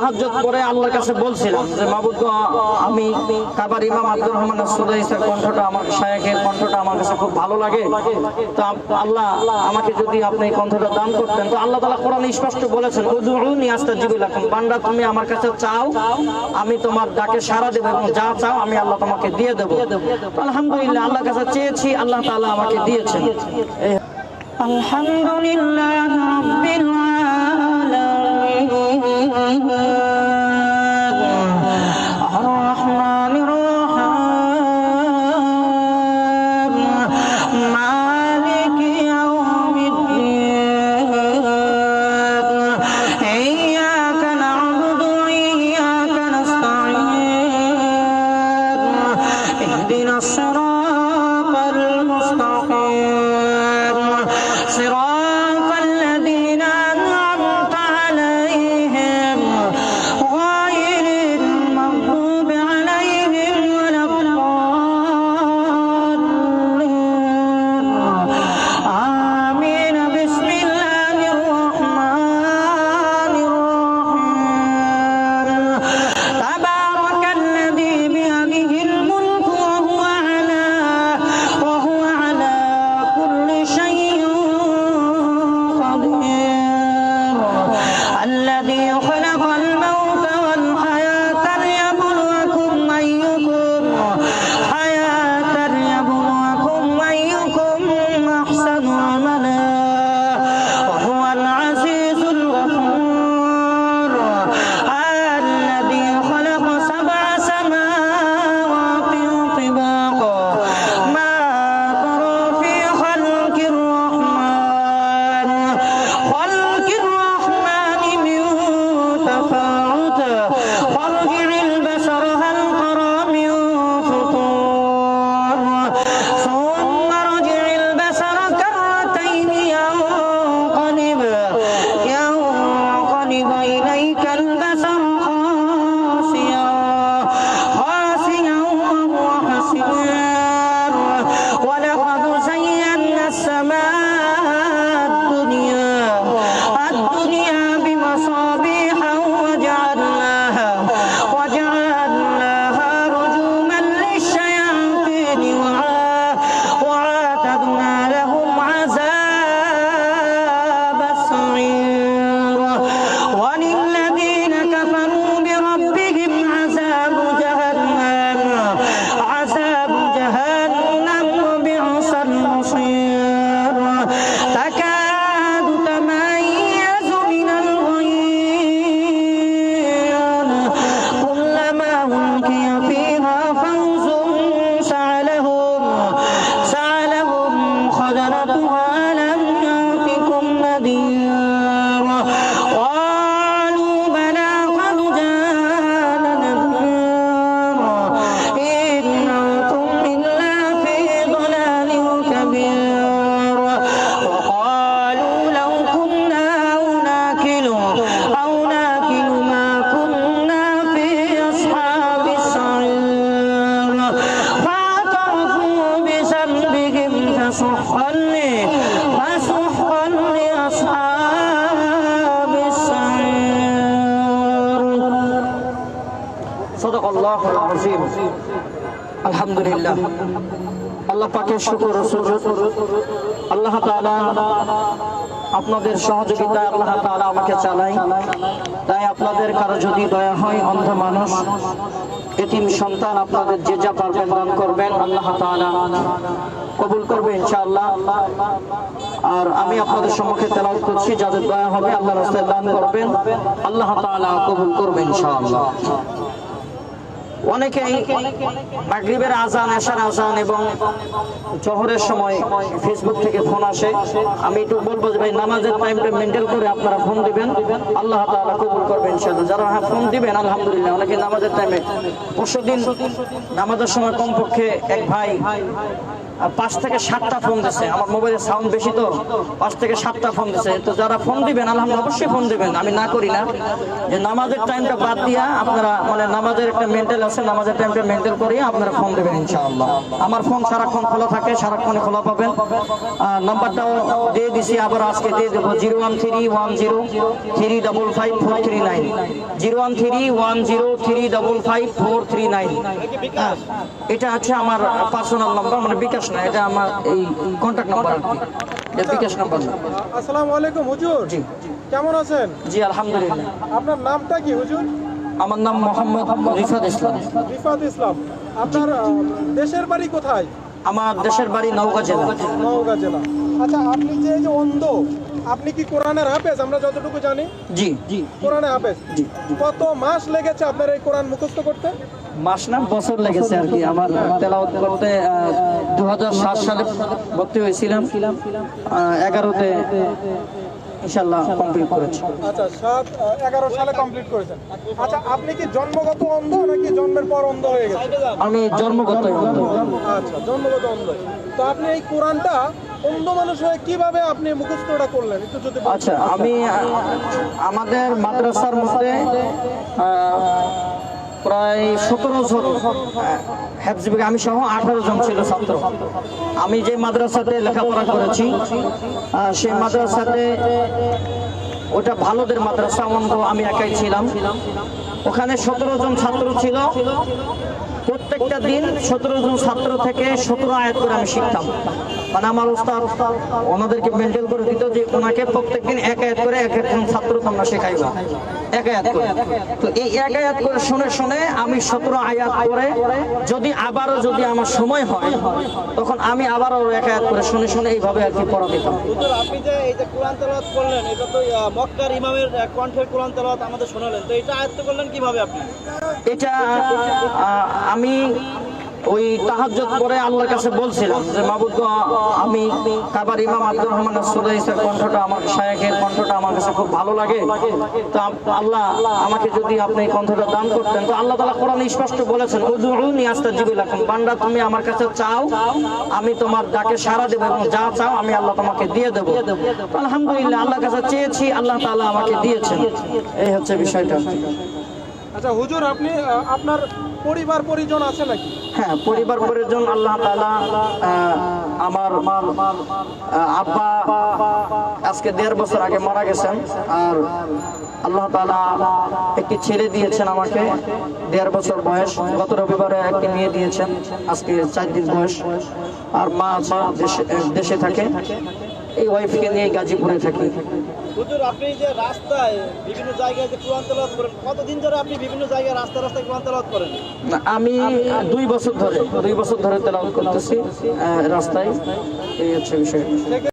তাহাজ্জুদ পড়ে আল্লাহর কাছে বলছিলাম যে মাবুদ গো, আমি কাবার ইমাম আব্দুর রহমান সুদাইসের কণ্ঠটা, আমার শায়েখের কণ্ঠটা আমার কাছে খুব ভালো লাগে। তো আল্লাহ আমাকে যদি আপনি এই কণ্ঠটা দান করতেন। তো আল্লাহ তাআলা কোরআনে স্পষ্ট বলেছেন, উদউনি আস্তাজিব লাকুম, বান্দা তুমি আমার কাছে চাও, আমি তোমার ডাকে সাড়া দেব, এবং যা চাও আমি আল্লাহ তোমাকে দিয়ে দেব। আলহামদুলিল্লাহ, আল্লাহর কাছে চেয়েছি, আল্লাহ তাআলা আমাকে দিয়েছেন। আলহামদুলিল্লাহ রাব্বিল আলামিন আর-রাহমানির রহিম মালিকি ইয়াউমিদ্দিন ইয়্যাকা না'বুদু ওয়া ইয়্যাকা নাস্তাঈন ইহদিনাস সিরাতাল মুস্তাকিম সিরাতাল লাযীনা আন'আমতা আলাইহিম গায়রিল মাগদুবি আলাইহিম ওয়ালাদ-দাল্লিন আমিন। বিসমিল্লাহির রাহমানির রাহিম তাবারাকাল্লাযী বিয়াদিহিল মুলকু ওয়া হুয়া আলা কুল্লি শাইইন قدير الذي خلق الموت والحياة ليبلوكم أيكم أحسن عملا وهو العزيز الغفور الذي خلق 7 سماوات طباقا ما ترى في خلق الرحمن من تفاوت فارجع البشر هل ترى من فطور ثم ارجع البشر كرتين ينقلب إليك البشر خاسئا وهو حسير ولقد زينا السماء الدنيا بمصابيح وجعلناها رجوما للشياطين وأعتدنا لهم عذاب السعير وللذين كفروا بربهم عذاب جهنم وبئس المصير تكاد تميز من الغيظ كلما ألقي فيها فوز سألهم خزنتها ألم يأتكم نذير قالوا بلى قد جاءنا نذير إن أنتم إلا في ضلال كبير وقالوا لو كنا أو ناكل ما كنا في أصحاب السعير فاعترفوا بذنبهم فسحقا لأصحاب السعير صدق الله العظيم আলহামদুলিল্লাহ, আল্লাহ পাকের শুকর ও সুজুদ। আল্লাহ তাআলা আপনাদের সহযোগিতায় আল্লাহ তাআলা আমাকে চালায়। তাই আপনাদের কারো যদি দয়া হয়, অন্ধ মানুষ, এতিম সন্তান, আপনাদের যে যা পারবেন দান করবেন, আল্লাহ তাআলা কবুল করবে ইনশাআল্লাহ। আর আমি আপনাদের সম্মুখে তেলাওয়াত করছি, যাদের দয়া হবে আল্লাহর রাস্তায় দান করবেন, আল্লাহ তাআলা কবুল করবে ইনশাআল্লাহ। অনেকেই মাগরিবের আজান, এশার আজান এবং জোহরের সময় ফেসবুক থেকে ফোন আসে। আমি একটু বলবো যে ভাই, নামাজের টাইমটা মেনটেন করে আপনারা ফোন দিবেন, আল্লাহ তাআলা কবুল করবেন ইনশাআল্লাহ। যারা ফোন দিবেন আলহামদুলিল্লাহ। অনেকে নামাজের টাইমে, পরশুদিন নামাজের সময় কমপক্ষে এক ভাই পাঁচ থেকে সাতটা ফোন দিচ্ছে, আমার মোবাইলের সাউন্ড বেশি তো, 5 থেকে 7টা ফোন দিচ্ছে। তো যারা ফোন দিবেন আলহামদুলিল্লাহ অবশ্যই ফোন দিবেন, আমি না করি না, যে নামাজের টাইমটা বাদ দিয়া আপনারা মানে নামাজের একটা মেন্টাল আছে, নামাজের টাইমটা মেন্টেন করিয়ে আপনারা ফোন দেবেন ইনশাআল্লাহ। আমার ফোন সারাক্ষণ খোলা থাকে, সারাক্ষণ খোলা পাবেন। নাম্বারটাও দিয়ে দিছি, আবার আজকে দিয়ে দেবো 01310355439, 01310355439। এটা হচ্ছে আমার পার্সোনাল নাম্বার, মানে বিকাশ না, এটা আমার এই কন্ট্যাক্ট নাম্বার আর কি, এটা বিকাশ নাম্বার না। আসসালামু আলাইকুম হুজুর, জি কেমন আছেন? জি আলহামদুলিল্লাহ। আপনার নামটা কি হুজুর? আমার নাম মোহাম্মদ রিফাত ইসলাম। রিফাত ইসলাম। আপনার দেশের বাড়ি কোথায়? আমার দেশের বাড়ি নওগাঁ জেলা। নওগাঁ জেলা। আচ্ছা, আপনি যে এই যে অন্ধ, আপনি কি কোরআনের হাফেজ? আমরা যতটুকু জানি জি জি কোরআনের হাফেজ। জি। কত মাস লেগেছে আপনার এই কোরআন মুখস্থ করতে? মাস না বছর লেগেছে আর কি। আমার তেলাওয়াত করতে 2007 সালে ভর্তি হয়েছিলাম, 11তে ইনশাআল্লাহ কমপ্লিট করেছি। আচ্ছা, 11 সালে কমপ্লিট করেছেন। আচ্ছা, আপনি কি জন্মগত অন্ধ নাকি জন্মের পর অন্ধ হয়ে গেছেন? আমি জন্মগত অন্ধ। আচ্ছা, জন্মগত অন্ধ। তো আপনি এই কোরআনটা অন্ধ মানুষ হয়ে কিভাবে আপনি মুখস্থটা করলেন একটু যদি বলতেন? আচ্ছা, আমি আমাদের মাদ্রাসার মধ্যে প্রায় 17 জন হেফজ বিভাগ, আমি সহ 18 জন ছিল ছাত্র। আমি যে মাদ্রাসাতে লেখাপড়া করেছি সেই মাদ্রাসাতে, ওটা ভালোদের মাদ্রাসা, অন্ধ আমি একাই ছিলাম। ওখানে 17 জন ছাত্র ছিল। প্রত্যেকটা দিন 17 জন ছাত্র থেকে 17 আয়াত করে আমি শিখতাম। মানে আমার উস্তাদ ওনাদেরকে মেনটেন করে দিত যে ওনাকে প্রত্যেকদিন এক আয়াত করে এক একজন ছাত্র তোমরা শেখাইবা, এক আয়াত করে। তো এই এক আয়াত করে শুনে শুনে আমি 17 আয়াত করে, যদি আবারও যদি আমার সময় হয় তখন আমি আবারও এক আয়াত করে শুনে শুনে এইভাবে আর কি পড়া দিতাম। হুজুর, আপনি যে এই যে কোরআন তেলাওয়াত করলেন, এটা তো মক্কার ইমামের কণ্ঠের কোরআন তেলাওয়াত আমাদের শোনালেন, তো এটা আয়ত্ত করলেন কিভাবে আপনি? এটা আমি ওই তাহাজ্জুদ করে আল্লাহর কাছে বলছিলাম যে মাবুদ গো, আমি কাবার ইমাম আব্দুর রহমান সুদাইসের কণ্ঠটা, আমার শায়েখের কণ্ঠটা আমার কাছে খুব ভালো লাগে। তো আল্লাহ আমাকে যদি আপনি এই কণ্ঠটা দান করতেন। তো আল্লাহ তাআলা কোরআনে স্পষ্ট বলেছেন, উদউনি আস্তাজিব লাকুম, বান্দা তুমি আমার কাছে চাও, আমি তোমার ডাকে সাড়া দেব, এবং যা চাও আমি আল্লাহ তোমাকে দিয়ে দেব। তো আলহামদুলিল্লাহ, আল্লাহর কাছে চেয়েছি, আল্লাহ তাআলা আমাকে দিয়েছেন। এই হচ্ছে বিষয়টা। আচ্ছা হুজুর, আপনি আপনার পরিবার পরিজন আছে নাকি? হ্যাঁ, পরিবার পরিজন আল্লাহ তাআলা, আমার আব্বা আজকে 1.5 বছর আগে মারা গেছেন। আর আল্লাহ তাআলা একটি ছেলে দিয়েছেন আমাকে, 1.5 বছর বয়স। গত রবিবারে একটি মেয়ে দিয়েছেন, আজকে 4 দিন বয়স। আর মা দেশে থাকে, এই ওয়াইফকে নিয়ে গাজীপুরে থাকি। হুজুর, আপনি যে রাস্তায় বিভিন্ন জায়গায় যে কোরআন তেলাওয়াত করেন, কতদিন ধরে আপনি বিভিন্ন জায়গায় রাস্তায় রাস্তায় কোরআন তেলাওয়াত করেন? আমি 2 বছর ধরে তেলাওয়াত করতেছি রাস্তায়। এই হচ্ছে বিষয়।